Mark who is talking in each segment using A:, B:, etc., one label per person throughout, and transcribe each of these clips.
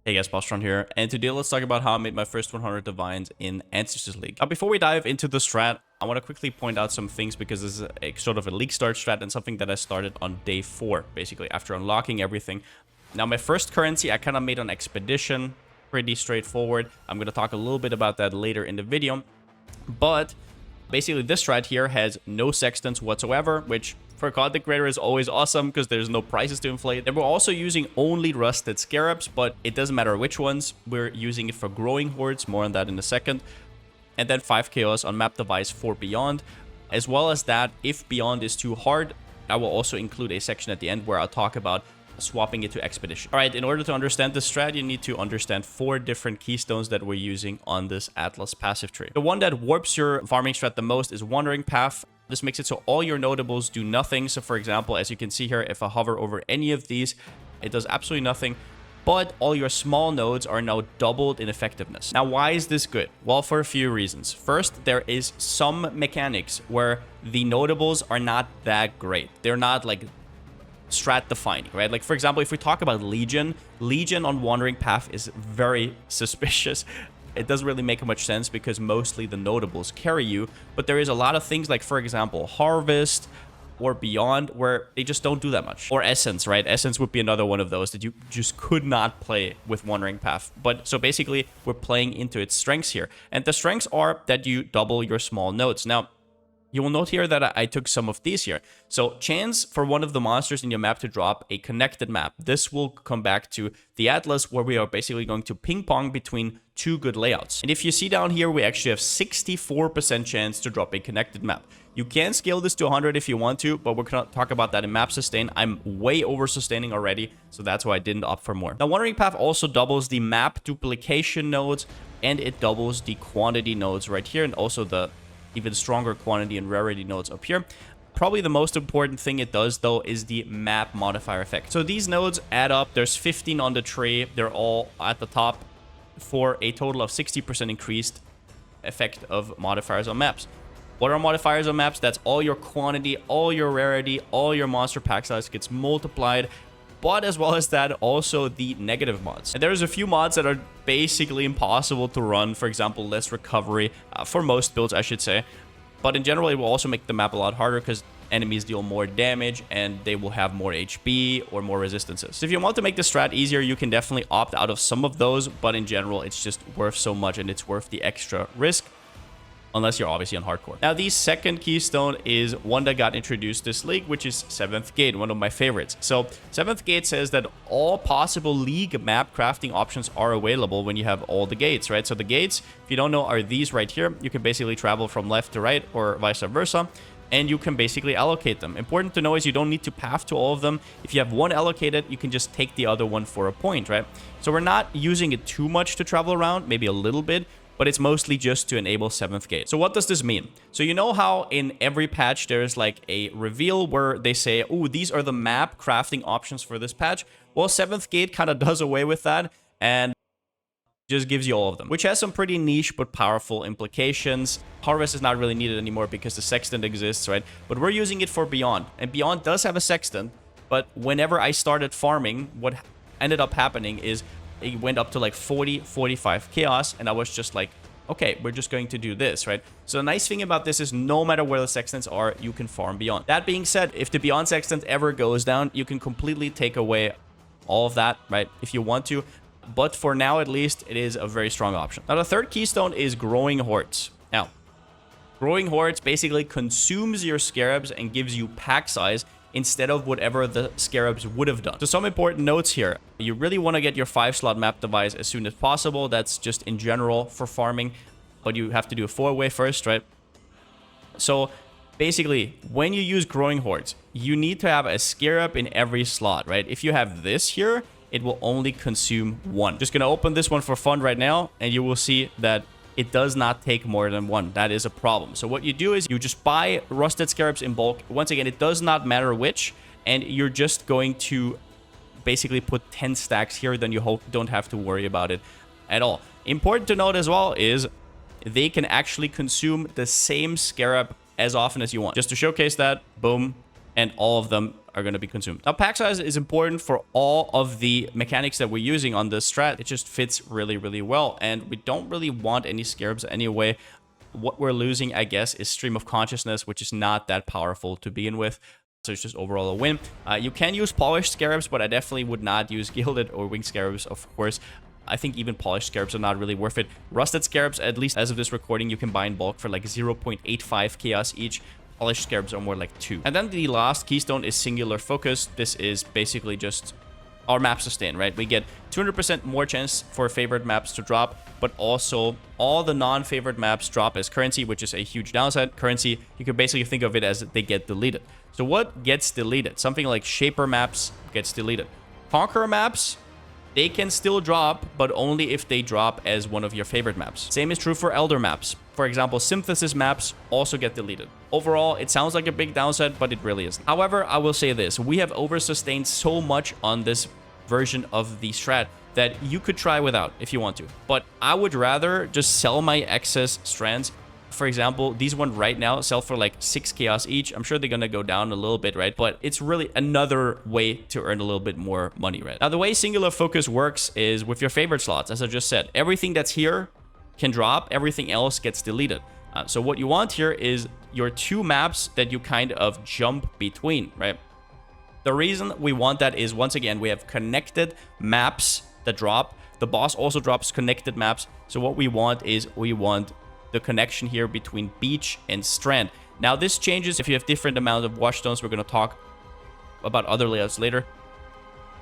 A: Hey guys, Palsteron here, and today let's talk about how I made my first 100 Divines in Ancestors League. Now, before we dive into the strat, I want to quickly point out some things because this is a sort of a league start strat and something that I started on day 4, basically, after unlocking everything. Now, my first currency I kind of made on Expedition, pretty straightforward. I'm going to talk a little bit about that later in the video, but basically this strat here has no sextants whatsoever, which for a content creator is always awesome because there's no prices to inflate. And we're also using only rusted scarabs, but it doesn't matter which ones. We're using it for growing hordes, more on that in a second. And then 5 chaos on map device for beyond. As well as that, if beyond is too hard, I will also include a section at the end where I'll talk about swapping it to expedition. All right, in order to understand this strat, you need to understand 4 different keystones that we're using on this Atlas passive tree. The one that warps your farming strat the most is Wandering Path. This makes it so all your notables do nothing. So for example, as you can see here, if I hover over any of these, it does absolutely nothing. But all your small nodes are now doubled in effectiveness. Now, why is this good? Well, for a few reasons. First, there is some mechanics where the notables are not that great. They're not like strat defining, right? Like for example, if we talk about Legion on Wandering Path is very suspicious. It doesn't really make much sense because mostly the notables carry you, but there is a lot of things like, for example, Harvest or Beyond where they just don't do that much. Or Essence, right? Essence would be another one of those that you just could not play with Wandering Path. But so basically we're playing into its strengths here. And the strengths are that you double your small nodes. Now, you will note here that I took some of these here. So chance for one of the monsters in your map to drop a connected map. This will come back to the Atlas where we are basically going to ping pong between 2 good layouts. And if you see down here, we actually have 64% chance to drop a connected map. You can scale this to 100 if you want to, but we're going to talk about that in map sustain. I'm way over sustaining already, so that's why I didn't opt for more. Now, Wandering Path also doubles the map duplication nodes, and it doubles the quantity nodes right here, and also the even stronger quantity and rarity nodes up here. Probably the most important thing it does, though, is the map modifier effect. So these nodes add up. There's 15 on the tree. They're all at the top for a total of 60% increased effect of modifiers on maps. What are modifiers on maps? That's all your quantity, all your rarity, all your monster pack size gets multiplied. But as well as that, also the negative mods. And there's a few mods that are basically impossible to run. For example, less recovery for most builds, I should say. But in general, it will also make the map a lot harder because enemies deal more damage and they will have more HP or more resistances. So if you want to make the strat easier, you can definitely opt out of some of those. But in general, it's just worth so much and it's worth the extra risk. Unless you're obviously on hardcore. Now, the second keystone is one that got introduced this league, which is 7th Gate, one of my favorites. So 7th Gate says that all possible league map crafting options are available when you have all the gates, right? So the gates, if you don't know, are these right here. You can basically travel from left to right or vice versa, and you can basically allocate them. Important to know is you don't need to path to all of them. If you have one allocated, you can just take the other one for a point, right? So we're not using it too much to travel around, maybe a little bit, but it's mostly just to enable 7th Gate. So what does this mean? So you know how in every patch there's like a reveal where they say, oh, these are the map crafting options for this patch? Well, 7th Gate kind of does away with that and just gives you all of them, which has some pretty niche but powerful implications. Harvest is not really needed anymore because the Sextant exists, right? But we're using it for Beyond, and Beyond does have a Sextant, but whenever I started farming, what ended up happening is it went up to like 40, 45 chaos, and I was just like, okay, we're just going to do this, right? So the nice thing about this is no matter where the sextants are, you can farm Beyond. That being said, if the Beyond sextant ever goes down, you can completely take away all of that, right? If you want to. But for now, at least, it is a very strong option. Now, the third keystone is Growing Hordes. Now, Growing Hordes basically consumes your scarabs and gives you pack size instead of whatever the scarabs would have done. So some important notes here. You really want to get your 5-slot map device as soon as possible. That's just in general for farming, but you have to do a 4-way first, right? So basically, when you use Growing Hordes, you need to have a scarab in every slot, right? If you have this here, it will only consume 1. Just gonna open this one for fun right now, and you will see that it does not take more than 1. That is a problem. So what you do is you just buy rusted scarabs in bulk. Once again, it does not matter which, and you're just going to basically put 10 stacks here, then you don't have to worry about it at all. Important to note as well is they can actually consume the same scarab as often as you want. Just to showcase that, boom, and all of them are going to be consumed. Now, pack size is important for all of the mechanics that we're using on this strat. It just fits really, really well, and we don't really want any scarabs anyway. What we're losing, I guess, is Stream of Consciousness, which is not that powerful to begin with. So it's just overall a win. You can use polished scarabs, but I definitely would not use gilded or winged scarabs, of course. I think even polished scarabs are not really worth it. Rusted scarabs, at least as of this recording, you can buy in bulk for like 0.85 chaos each. Polished scarabs are more like 2. And then the last keystone is Singular Focus. This is basically just our map sustain, right? We get 200% more chance for favored maps to drop, but also all the non-favored maps drop as currency, which is a huge downside. Currency, you can basically think of it as they get deleted. So what gets deleted? Something like Shaper maps gets deleted. Conqueror maps, they can still drop, but only if they drop as one of your favorite maps. Same is true for Elder maps. For example, Synthesis maps also get deleted. Overall, it sounds like a big downside, but it really isn't. However, I will say this. We have oversustained so much on this version of the strat that you could try without if you want to. But I would rather just sell my excess strands. For example, these one right now sell for like 6 chaos each. I'm sure they're gonna go down a little bit, right? But it's really another way to earn a little bit more money, right? Now, the way Singular Focus works is with your favorite slots. As I just said, everything that's here can drop, everything else gets deleted. So what you want here is your 2 maps that you kind of jump between, right? The reason we want that is, once again, we have connected maps that drop. The boss also drops connected maps. So what we want is we want the connection here between beach and strand. Now, this changes if you have different amount of washstones. We're going to talk about other layouts later.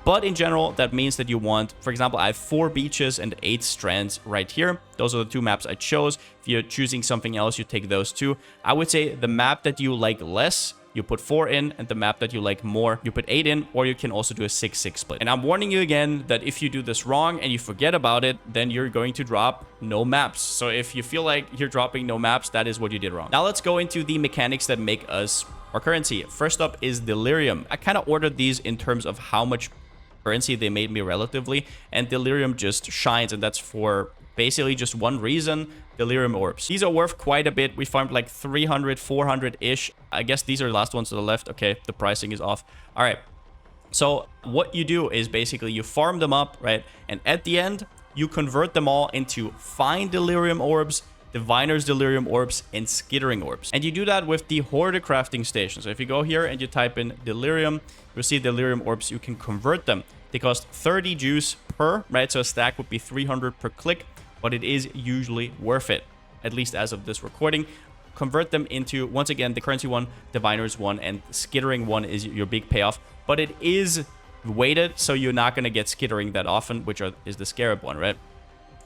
A: But in general, that means that you want, for example, I have 4 beaches and 8 strands right here. Those are the 2 maps I chose. If you're choosing something else, you take those 2. I would say the map that you like less, you put 4 in, and the map that you like more, you put 8 in, or you can also do a 6-6 split. And I'm warning you again that if you do this wrong and you forget about it, then you're going to drop no maps. So if you feel like you're dropping no maps, that is what you did wrong. Now let's go into the mechanics that make us our currency. First up is Delirium. I kind of ordered these in terms of how much currency they made me relatively, and Delirium just shines, and that's for basically just one reason: Delirium orbs. These are worth quite a bit. We farmed like 300, 400-ish. I guess these are the last ones to the left. Okay, the pricing is off. All right. So what you do is basically you farm them up, right? And at the end, you convert them all into fine Delirium orbs, Diviner's Delirium orbs, and Skittering orbs. And you do that with the Hoarder crafting station. So if you go here and you type in Delirium, you'll see Delirium orbs. You can convert them. They cost 30 juice per, right? So a stack would be 300 per click, but it is usually worth it, at least as of this recording. Convert them into, once again, the currency one, Diviner's one, and Skittering one is your big payoff. But it is weighted, so you're not going to get Skittering that often, which is the Scarab one, right?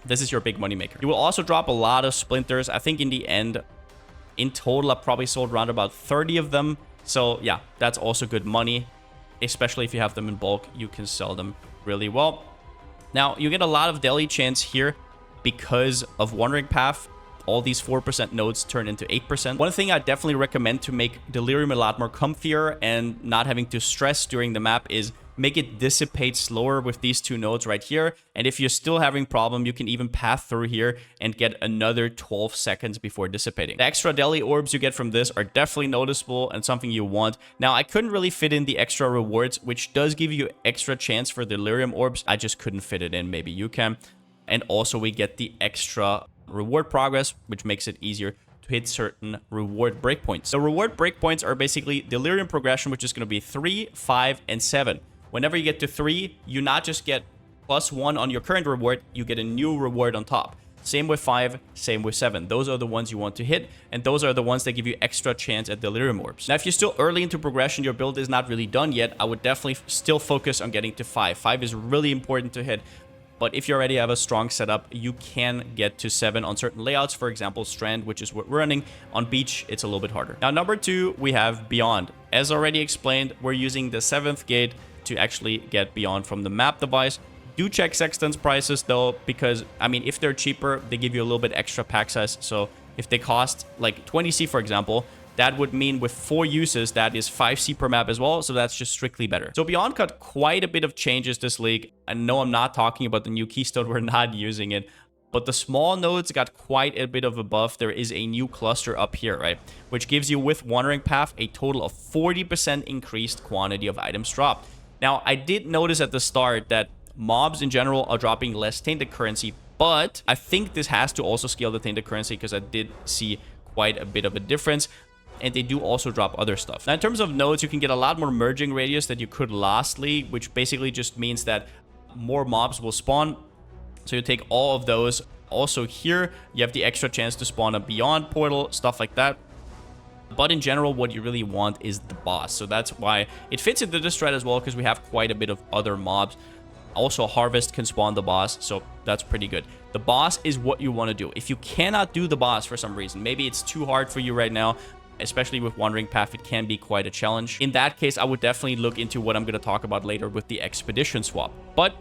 A: This is your big money maker. You will also drop a lot of splinters. I think in the end, in total, I probably sold around about 30 of them. So yeah, that's also good money, especially if you have them in bulk. You can sell them really well. Now, you get a lot of deli chance here because of Wandering Path. All these 4% nodes turn into 8%. One thing I definitely recommend to make Delirium a lot more comfier and not having to stress during the map is make it dissipate slower with these 2 nodes right here. And if you're still having problem, you can even path through here and get another 12 seconds before dissipating. The extra deli orbs you get from this are definitely noticeable and something you want. Now, I couldn't really fit in the extra rewards, which does give you extra chance for Delirium orbs. I just couldn't fit it in. Maybe you can. And also we get the extra reward progress, which makes it easier to hit certain reward breakpoints. The reward breakpoints are basically Delirium progression, which is going to be 3, 5, and 7. Whenever you get to 3, you not just get +1 on your current reward, you get a new reward on top. Same with 5, same with 7. Those are the ones you want to hit, and those are the ones that give you extra chance at Delirium orbs. Now, if you're still early into progression, your build is not really done yet, I would definitely still focus on getting to 5. 5 is really important to hit. But if you already have a strong setup, you can get to 7 on certain layouts. For example, Strand, which is what we're running. On Beach, it's a little bit harder. Now, number 2, we have Beyond. As already explained, we're using the 7th gate to actually get Beyond from the map device. Do check Sexton's prices, though, because, I mean, if they're cheaper, they give you a little bit extra pack size. So if they cost like 20C, for example, that would mean with 4 uses, that is 5C per map as well. So that's just strictly better. So Beyond got quite a bit of changes this league. I know I'm not talking about the new Keystone. We're not using it. But the small nodes got quite a bit of a buff. There is a new cluster up here, right? Which gives you, with Wandering Path, a total of 40% increased quantity of items dropped. Now, I did notice at the start that mobs in general are dropping less tainted currency, but I think this has to also scale the tainted currency because I did see quite a bit of a difference. And they do also drop other stuff. Now, in terms of nodes, you can get a lot more merging radius than you could lastly, which basically just means that more mobs will spawn. So you take all of those. Also here, you have the extra chance to spawn a Beyond portal, stuff like that. But in general, what you really want is the boss. So that's why it fits into this strat as well, because we have quite a bit of other mobs. Also, Harvest can spawn the boss, so that's pretty good. The boss is what you want to do. If you cannot do the boss for some reason, maybe it's too hard for you right now, especially with Wandering Path, it can be quite a challenge. In that case, I would definitely look into what I'm going to talk about later with the Expedition swap. But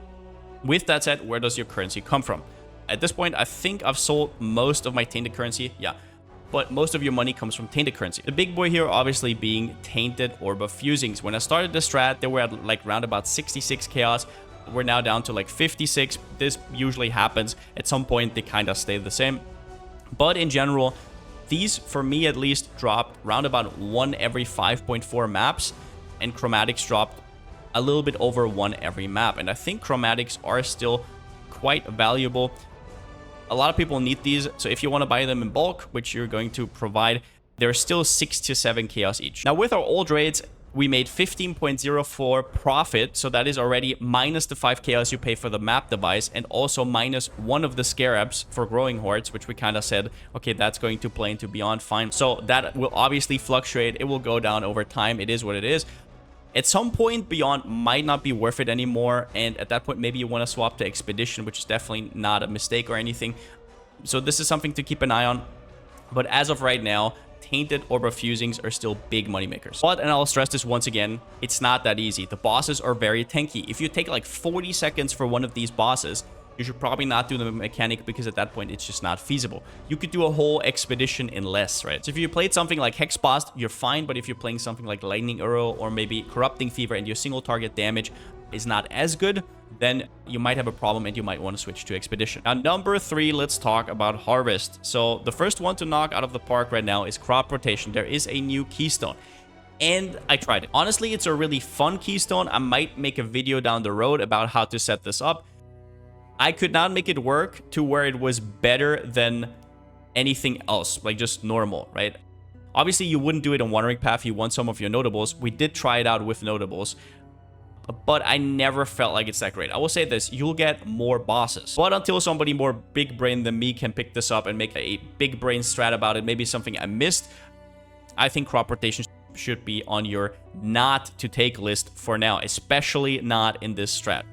A: with that said, where does your currency come from? At this point, I think I've sold most of my tainted currency. Yeah, but most of your money comes from tainted currency. The big boy here obviously being tainted orb of fusings. When I started the strat, they were at like around about 66 chaos. We're now down to like 56. This usually happens. At some point, they kind of stay the same. But in general, these, for me at least, dropped around about 1 every 5.4 maps. And chromatics dropped a little bit over 1 every map. And I think chromatics are still quite valuable. A lot of people need these, so if you want to buy them in bulk, which you're going to provide, they're still 6 to 7 chaos each. Now, with our old raids, we made 15.04 profit, so that is already minus the 5 chaos you pay for the map device, and also minus 1 of the scarabs for growing hordes, which we kind of said, okay, that's going to play into Beyond, fine. So that will obviously fluctuate. It will go down over time. It is what it is. At some point, Beyond might not be worth it anymore, and at that point, maybe you want to swap to Expedition, which is definitely not a mistake or anything. So this is something to keep an eye on. But as of right now, Tainted Orb of Fusings are still big money makers. But, and I'll stress this once again, it's not that easy. The bosses are very tanky. If you take like 40 seconds for one of these bosses, you should probably not do the mechanic, because at that point, it's just not feasible. You could do a whole expedition in less, right? So if you played something like Hexblast, you're fine. But if you're playing something like Lightning Arrow or maybe Corrupting Fever and your single target damage is not as good, then you might have a problem and you might want to switch to Expedition. Now, number 3, let's talk about Harvest. So the first one to knock out of the park right now is Crop Rotation. There is a new keystone, and I tried it. Honestly, it's a really fun keystone. I might make a video down the road about how to set this up. I could not make it work to where it was better than anything else, like just normal, right? Obviously, you wouldn't do it on Wandering Path. You want some of your notables. We did try it out with notables, but I never felt like it's that great. I will say this, you'll get more bosses. But until somebody more big brain than me can pick this up and make a big brain strat about it, maybe something I missed, I think Crop Rotation should be on your not to take list for now, especially not in this strat.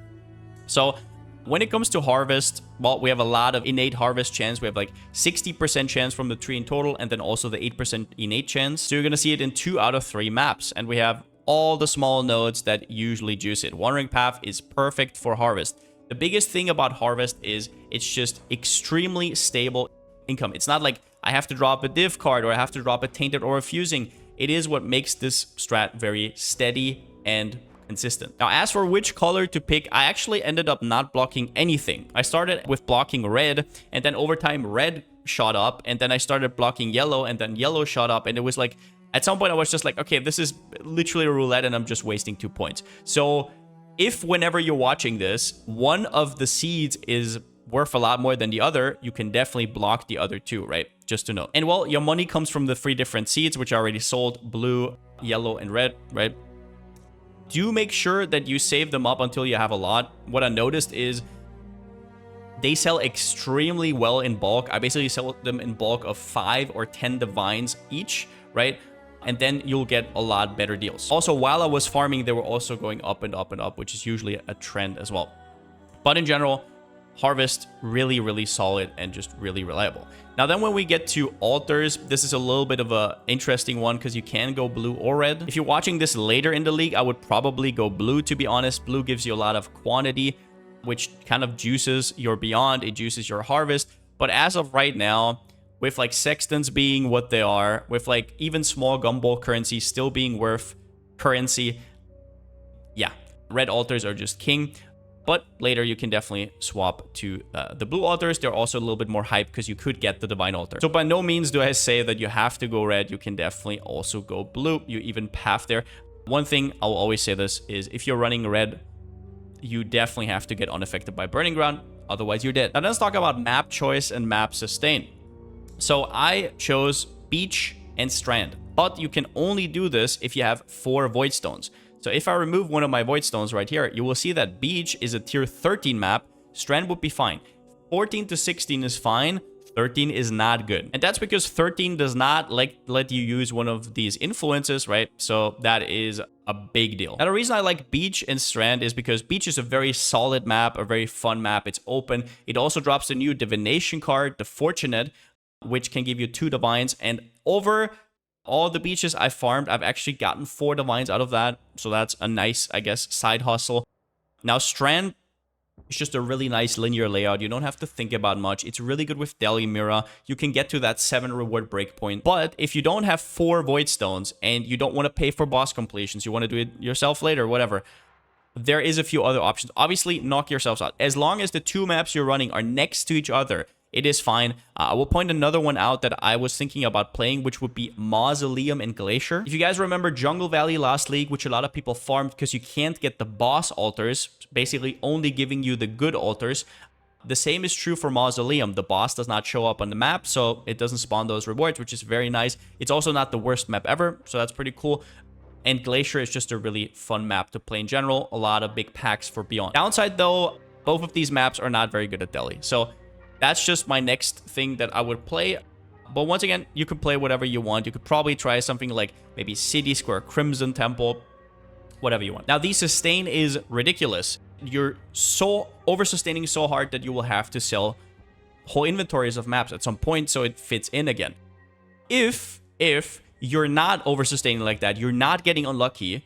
A: So when it comes to Harvest, well, we have a lot of innate Harvest chance. We have like 60% chance from the tree in total, and then also the 8% innate chance. So you're going to see it in 2 out of 3 maps. And we have all the small nodes that usually juice it. Wandering Path is perfect for Harvest. The biggest thing about Harvest is it's just extremely stable income. It's not like I have to drop a div card or I have to drop a Tainted or a Fusing. It is what makes this strat very steady and consistent. Now, as for which color to pick, I actually ended up not blocking anything. I started with blocking red, and then over time red shot up, and then I started blocking yellow, and then yellow shot up, and it was like, at some point I was just like, okay, this is literally a roulette and I'm just wasting 2 points. So if whenever you're watching this, one of the seeds is worth a lot more than the other, you can definitely block the other 2, right? Just to know. And well, your money comes from the 3 different seeds, which I already sold: blue, yellow, and red, right? Do make sure that you save them up until you have a lot. What I noticed is they sell extremely well in bulk. I basically sell them in bulk of 5 or 10 divines each, right? And then you'll get a lot better deals. Also, while I was farming, they were also going up and up and up, which is usually a trend as well. But in general, Harvest, really, really solid and just really reliable. Now then, when we get to altars, this is a little bit of a interesting one because you can go blue or red. If you're watching this later in the league, I would probably go blue, to be honest. Blue gives you a lot of quantity, which kind of juices your Beyond, it juices your Harvest. But as of right now, with like sextants being what they are, with like even small gumball currency still being worth currency, yeah, red altars are just king. but later you can definitely swap to the blue altars. They're also a little bit more hype because you could get the divine altar. So by no means do I say that you have to go red. You can definitely also go blue. You even path there. One thing I'll always say this is if you're running red, you definitely have to get unaffected by Burning Ground. Otherwise, you're dead. Now let's talk about map choice and map sustain. So I chose Beach and Strand, but you can only do this if you have 4 Void Stones. So if I remove one of my Void Stones right here, you will see that Beach is a tier 13 map. Strand would be fine. 14 to 16 is fine. 13 is not good. And that's because 13 does not let you use one of these influences, right? So that is a big deal. Now, the reason I like Beach and Strand is because Beach is a very solid map, a very fun map. It's open. It also drops the new Divination card, the Fortunate, which can give you 2 Divines. And over all the beaches I farmed, I've actually gotten 4 Divines out of that. So that's a nice, I guess, side hustle. Now, Strand, it's just a really nice linear layout. You don't have to think about much. It's really good with Delirium. You can get to that 7 reward breakpoint. But if you don't have 4 Void Stones and you don't want to pay for boss completions, you want to do it yourself later, whatever, there is a few other options. Obviously, knock yourselves out. As long as the 2 maps you're running are next to each other, it is fine. I will point another one out that I was thinking about playing, which would be Mausoleum and Glacier. If you guys remember Jungle Valley last league, which a lot of people farmed because you can't get the boss altars, basically only giving you the good altars. The same is true for Mausoleum. The boss does not show up on the map, so it doesn't spawn those rewards, which is very nice. It's also not the worst map ever, so that's pretty cool. And Glacier is just a really fun map to play in general. A lot of big packs for Beyond. Downside though, both of these maps are not very good at Delhi. So that's just my next thing that I would play. But once again, you could play whatever you want. You could probably try something like maybe City Square, Crimson Temple, whatever you want. Now, the sustain is ridiculous. You're so over-sustaining so hard that you will have to sell whole inventories of maps at some point so it fits in again. If you're not over-sustaining like that, you're not getting unlucky.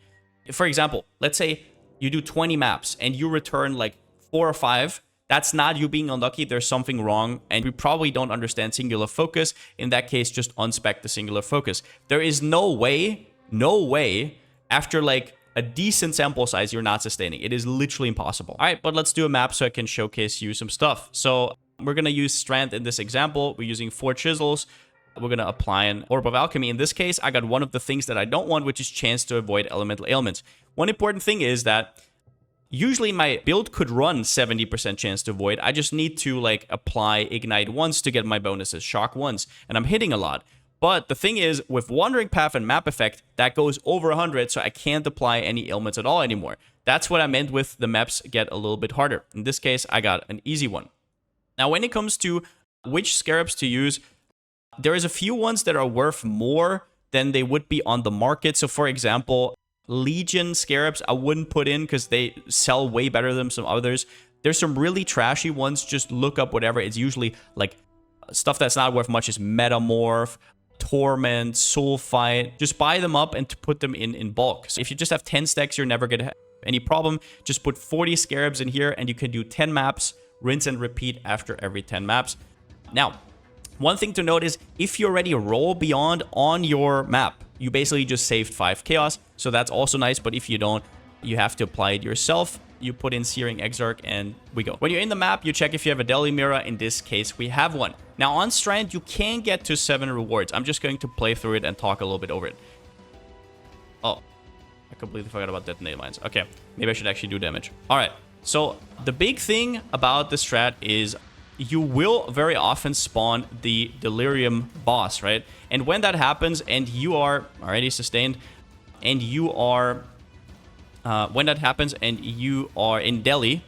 A: For example, let's say you do 20 maps and you return like 4 or 5. That's not you being unlucky. There's something wrong, and we probably don't understand singular focus. In that case, just unspec the singular focus. There is no way, after like a decent sample size, you're not sustaining. It is literally impossible. All right, but let's do a map so I can showcase you some stuff. So we're going to use Strand in this example. We're using 4 chisels. We're going to apply an Orb of Alchemy. In this case, I got one of the things that I don't want, which is chance to avoid elemental ailments. One important thing is that usually my build could run 70% chance to avoid. I just need to like apply Ignite once to get my bonuses, Shock once, and I'm hitting a lot. But the thing is, with Wandering Path and Map Effect, that goes over 100, so I can't apply any ailments at all anymore. That's what I meant with the maps get a little bit harder. In this case, I got an easy one. Now, when it comes to which scarabs to use, there is a few ones that are worth more than they would be on the market. So for example, Legion scarabs I wouldn't put in because they sell way better than some others. There's some really trashy ones. Just look up whatever. It's usually like stuff that's not worth much is Metamorph, Torment, Soulfight. Just buy them up and to put them in bulk. So if you just have 10 stacks, you're never gonna have any problem. Just put 40 scarabs in here and you can do 10 maps, rinse and repeat after every 10 maps. Now, one thing to note is if you already roll Beyond on your map, you basically just saved 5 chaos. So that's also nice. But if you don't, you have to apply it yourself. You put in Searing Exarch and we go. When you're in the map, you check if you have a Delhi Mirror. In this case, we have one. Now on Strand, you can get to 7 rewards. I'm just going to play through it and talk a little bit over it. Oh, I completely forgot about Detonate Mines. Okay, maybe I should actually do damage. All right, so the big thing about the strat is you will very often spawn the Delirium boss, right? And when that happens and you are already sustained and you are... when that happens and you are in Delhi,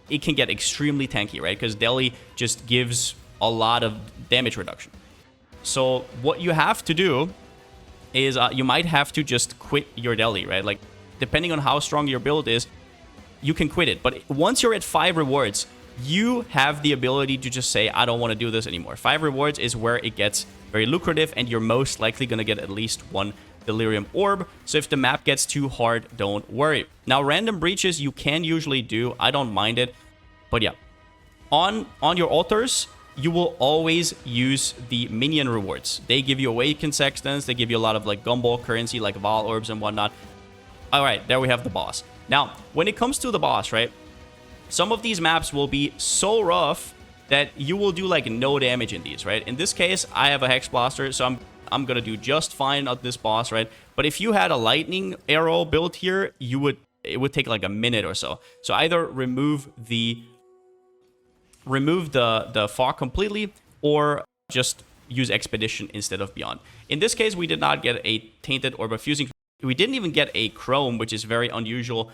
A: it can get extremely tanky, right? Because Delhi just gives a lot of damage reduction. So what you have to do is you might have to just quit your Delhi, right? Like, depending on how strong your build is, you can quit it. But once you're at 5 rewards, you have the ability to just say, I don't want to do this anymore. 5 rewards is where it gets very lucrative, and you're most likely going to get at least 1 Delirium Orb. So if the map gets too hard, don't worry. Now, random breaches you can usually do. I don't mind it. But yeah, on your altars, you will always use the minion rewards. They give you Awaken Sextants. They give you a lot of like gumball currency, like Val Orbs and whatnot. All right, there we have the boss. Now, when it comes to the boss, right? some of these maps will be so rough that you will do like no damage in these, right? In this case, I have a Hex Blaster, so I'm gonna do just fine on this boss, right? But if you had a lightning arrow built here, it would take like a minute or so. So either remove the fog completely, or just use Expedition instead of Beyond. In this case, we did not get a Tainted Orb of Fusing. We didn't even get a Chrome, which is very unusual.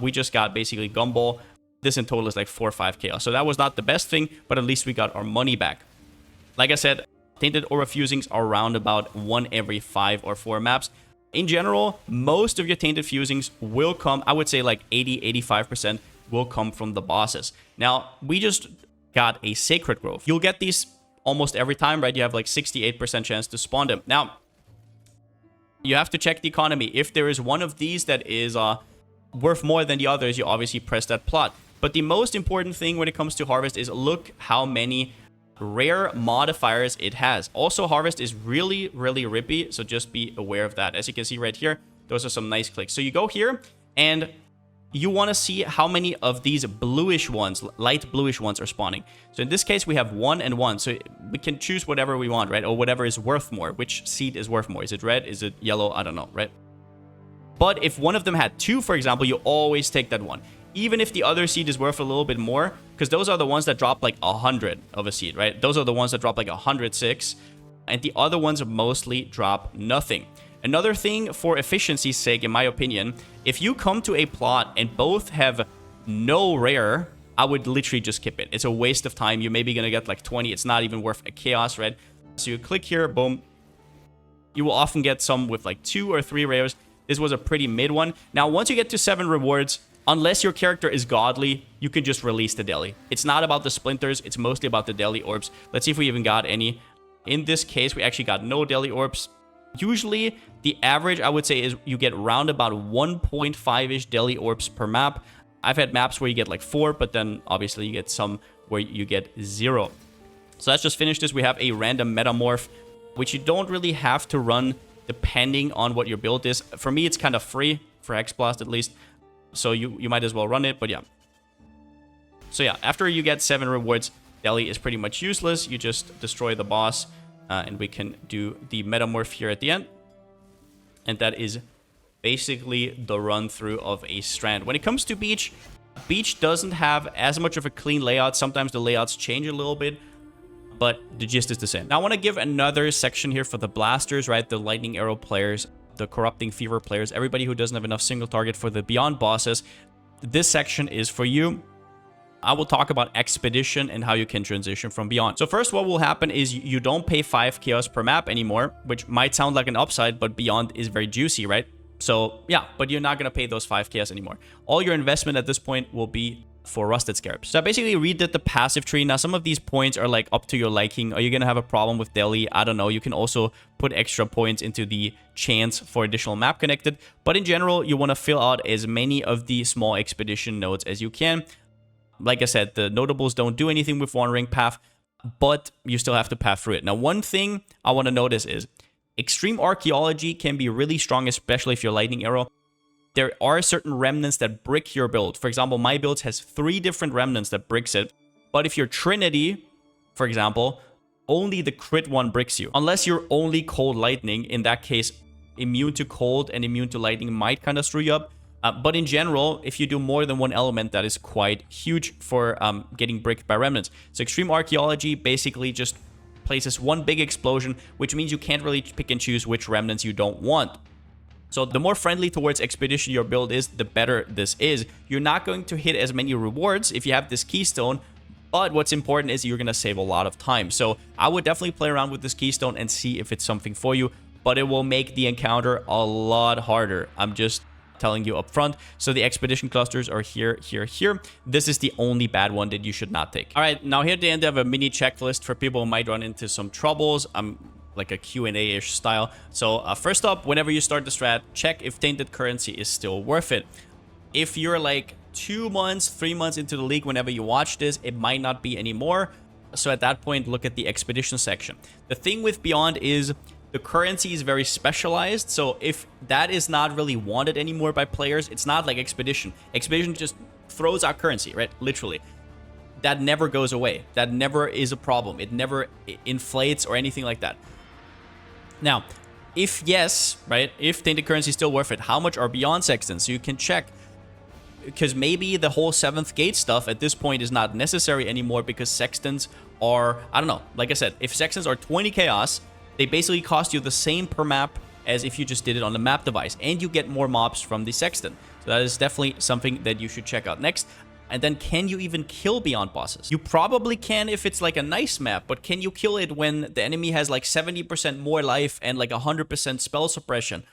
A: We just got basically Gumball. This in total is like 4 or 5 chaos. So that was not the best thing, but at least we got our money back. Like I said, Tainted Orb of Fusings are around about 1 every 5 or 4 maps. In general, most of your Tainted Fusings will come, I would say like 80-85% will come from the bosses. Now, we just got a Sacred Grove. You'll get these almost every time, right? You have like 68% chance to spawn them. Now, you have to check the economy. If there is one of these that is worth more than the others, you obviously press that plot. But the most important thing when it comes to Harvest is look how many rare modifiers it has. Also, Harvest is really, really rippy, so just be aware of that. As you can see right here, those are some nice clicks. So you go here, and you want to see how many of these bluish ones, light bluish ones, are spawning. So in this case, we have 1 and 1. So we can choose whatever we want, right? Or whatever is worth more. Which seed is worth more? Is it red? Is it yellow? I don't know, right? But if one of them had 2, for example, you always take that one. Even if the other seed is worth a little bit more, because those are the ones that drop like 100 of a seed, right? Those are the ones that drop like 106, and the other ones mostly drop nothing. Another thing for efficiency's sake, in my opinion, if you come to a plot and both have no rare, I would literally just skip it. It's a waste of time. You're maybe going to get like 20. It's not even worth a chaos, right? So you click here, boom. You will often get some with like 2 or 3 rares. This was a pretty mid one. Now, once you get to 7 rewards, unless your character is godly, you can just release the deli. It's not about the splinters. It's mostly about the deli orbs. Let's see if we even got any. In this case, we actually got no deli orbs. Usually, the average, I would say, is you get round about 1.5-ish deli orbs per map. I've had maps where you get like 4, but then obviously you get some where you get 0. So let's just finish this. We have a random metamorph, which you don't really have to run depending on what your build is. For me, it's kind of free, for Hexblast at least. So you might as well run it, but yeah. So yeah, after you get 7 rewards, Deli is pretty much useless. You just destroy the boss, and we can do the metamorph here at the end. And that is basically the run-through of a strand. When it comes to Beach, Beach doesn't have as much of a clean layout. Sometimes the layouts change a little bit, but the gist is the same. Now, I want to give another section here for the blasters, right? The lightning arrow players, the corrupting fever players, everybody who doesn't have enough single target for the beyond bosses. This section is for you. I will talk about expedition and how you can transition from beyond. So first, what will happen is you don't pay 5 chaos per map anymore, which might sound like an upside, but beyond is very juicy, right? So yeah, but you're not going to pay those 5 chaos anymore. All your investment at this point will be for Rusted Scarabs. So I basically redid the passive tree. Now, some of these points are like up to your liking. Are you going to have a problem with Delhi? I don't know. You can also put extra points into the chance for additional map connected. But in general, you want to fill out as many of the small expedition nodes as you can. Like I said, the notables don't do anything with Wandering Path, but you still have to path through it. Now, one thing I want to notice is Extreme Archaeology can be really strong, especially if you're Lightning Arrow. There are certain remnants that brick your build. For example, my build has 3 different remnants that bricks it. But if you're Trinity, for example, only the crit one bricks you. Unless you're only Cold Lightning, in that case, immune to cold and immune to lightning might kind of screw you up. But in general, if you do more than one element, that is quite huge for getting bricked by remnants. So Extreme Archaeology basically just places one big explosion, which means you can't really pick and choose which remnants you don't want. So the more friendly towards expedition your build is, the better this is. You're not going to hit as many rewards if you have this keystone, but what's important is you're going to save a lot of time. So I would definitely play around with this keystone and see if it's something for you, but it will make the encounter a lot harder. I'm just telling you up front. So the expedition clusters are here, here, here. This is the only bad one that you should not take. All right, now here at the end I have a mini checklist for people who might run into some troubles. I'm like a Q&A-ish style. So first up, whenever you start the strat, check if tainted currency is still worth it. If you're like 2 months, 3 months into the league whenever you watch this, it might not be anymore. So at that point, look at the expedition section. The thing with Beyond is the currency is very specialized, so if that is not really wanted anymore by players, it's not like Expedition. Expedition just throws out currency, right? Literally. That never goes away. That never is a problem. It never inflates or anything like that. Now, if yes, right, if tainted currency is still worth it, how much are beyond sextants? So you can check, because maybe the whole 7th gate stuff at this point is not necessary anymore because sextants are, I don't know, like I said, if sextants are 20 chaos, they basically cost you the same per map as if you just did it on the map device, and you get more mobs from the sextant. So that is definitely something that you should check out next. And then, can you even kill beyond bosses? You probably can if it's like a nice map, but can you kill it when the enemy has like 70% more life and like 100% spell suppression?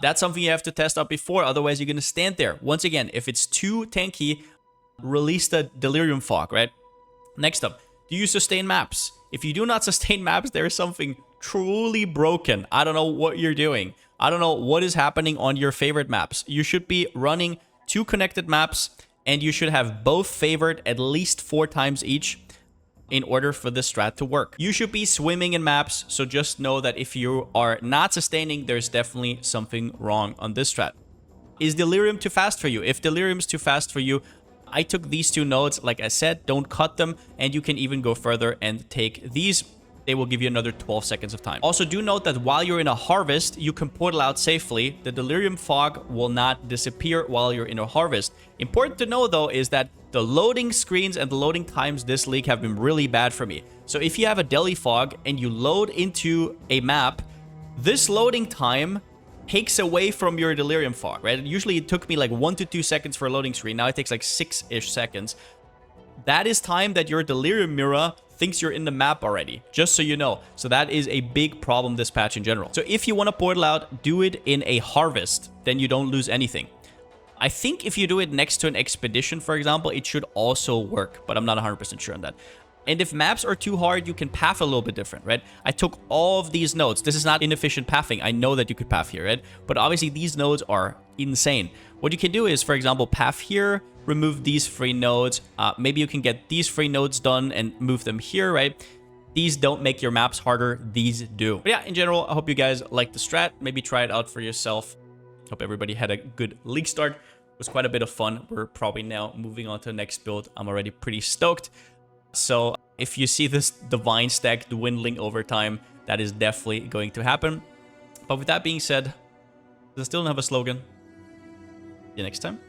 A: That's something you have to test out before, otherwise you're going to stand there. Once again, if it's too tanky, release the Delirium Fog, right? Next up, do you sustain maps? If you do not sustain maps, there is something truly broken. I don't know what you're doing. I don't know what is happening on your favorite maps. You should be running 2 connected maps, and you should have both favored at least 4 times each in order for this strat to work. You should be swimming in maps, so just know that if you are not sustaining, there's definitely something wrong on this strat. Is Delirium too fast for you? If Delirium's too fast for you, I took these 2 nodes, like I said, don't cut them, and you can even go further and take these. They will give you another 12 seconds of time. Also, do note that while you're in a harvest, you can portal out safely. The Delirium Fog will not disappear while you're in a harvest. Important to know, though, is that the loading screens and the loading times this league have been really bad for me. So if you have a Deli Fog and you load into a map, this loading time takes away from your Delirium Fog, right? Usually it took me like 1 to 2 seconds for a loading screen. Now it takes like 6-ish seconds. That is time that your Delirium Mirror thinks you're in the map already, just so you know. So that is a big problem this patch in general. So if you want to portal out, do it in a harvest, then you don't lose anything. I think if you do it next to an expedition, for example, it should also work, but I'm not 100% sure on that. And if maps are too hard, you can path a little bit different, right? I took all of these nodes. This is not inefficient pathing. I know that you could path here, right? But obviously these nodes are insane. What you can do is, for example, path here, remove these 3 nodes. Maybe you can get these 3 nodes done and move them here, right? These don't make your maps harder. These do. But yeah, in general, I hope you guys like the strat. Maybe try it out for yourself. Hope everybody had a good league start. It was quite a bit of fun. We're probably now moving on to the next build. I'm already pretty stoked. So if you see this divine stack dwindling over time, that is definitely going to happen. But with that being said, I still don't have a slogan. See you next time.